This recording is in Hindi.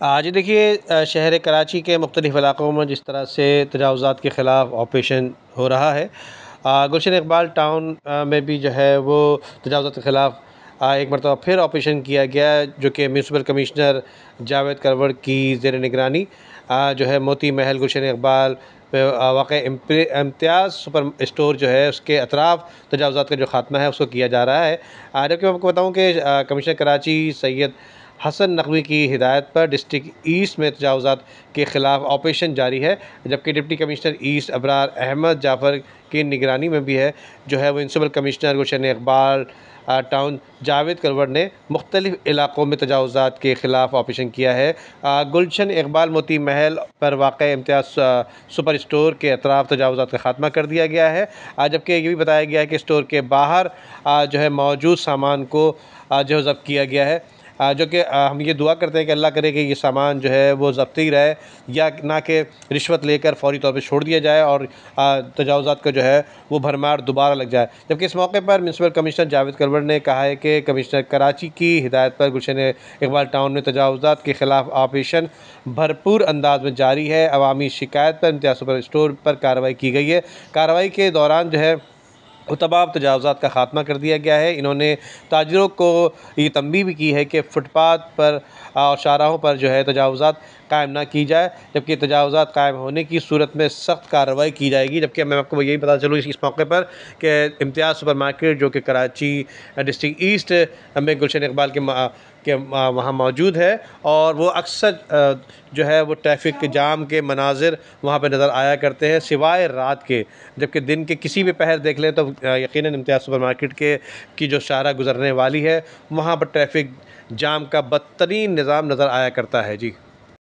जी देखिए, शहर कराची के मुख्तलिफ़ इलाक़ों में जिस तरह से तजावुज़ात के ख़िलाफ़ ऑपरेशन हो रहा है, गुलशन इकबाल टाउन में भी जो है वो तजावुज़ात के ख़िलाफ़ एक मरतबा फिर ऑपरेशन किया गया, जो कि म्यूनसिपल कमिश्नर जावेद करवड़ की ज़ेर निगरानी जो है मोती महल गुलशन इकबाल पे वाक़ इम्तियाज़ सुपर स्टोर जो है उसके अतराफ़ तजावुज़ात का जो ख़ात्मा है उसको किया जा रहा है। जबकि मैं आपको बताऊँ कि कमिश्नर कराची सैयद हसन नकवी की हिदायत पर डिस्ट्रिक्ट ईस्ट में तजावुज़ात के ख़िलाफ़ ऑपरेशन जारी है, जबकि deputy commissioner east Abrar Ahmad Jafar की निगरानी में भी है, जो है वो municipal commissioner Gulshan Iqbal town Javed करवड़ ने मुख्तलिफ़ इलाक़ों में तजावुज़ात के ख़िलाफ़ ऑपरेशन किया है। गुलशन इकबाल मोती महल पर वाक़ इम्तियाज़ सुपर स्टोर के अतराफ़ तजावुज़ात का ख़ात्मा कर दिया गया है। जबकि ये भी बताया गया है कि स्टोर के बाहर जो है मौजूद सामान को जो है ज़ब्त किया गया है। जो कि हम ये दुआ करते हैं कि अल्लाह करे कि ये सामान जो है वो ज़ब्त ही रहे, या ना कि रिश्वत लेकर फ़ौरी तौर पे छोड़ दिया जाए और तजावुज़ात का जो है वो भरमार दोबारा लग जाए। जबकि इस मौके पर म्यूनसिपल कमिश्नर जावेद करवड़ ने कहा है कि कमिश्नर कराची की हिदायत पर गुलशन इकबाल टाउन में तजावुज़ात के ख़िलाफ़ ऑपरेशन भरपूर अंदाज में जारी है। अवामी शिकायत पर इम्तियाज़ सुपर स्टोर पर कार्रवाई की गई है। कार्रवाई के दौरान जो है वो तमाम तजावुज़ात का ख़ात्मा कर दिया गया है। इन्होंने ताजिरों को ये तंबीह भी की है कि फ़ुटपाथ पर और शाहराहों पर जो है तजावुज़ात कायम ना की जाए, जबकि तजावुज़ात कायम होने की सूरत में सख्त कार्रवाई की जाएगी। जबकि मैं आपको यही बता चलूँ इस मौके पर कि इम्तियाज़ सुपर मार्केट जो कि कराची डिस्ट्रिक्ट ईस्ट में गुलशन इकबाल के वहाँ मौजूद है, और वो अक्सर जो है वो ट्रैफ़िक जाम के मनाज़िर वहाँ पे नज़र आया करते हैं सिवाय रात के। जबकि दिन के किसी भी पहर देख लें तो यकीनन इम्तियाज़ सुपर मार्केट के की जो शाहरा गुज़रने वाली है, वहाँ पर ट्रैफ़िक जाम का बदतरीन निज़ाम नज़र आया करता है। जी।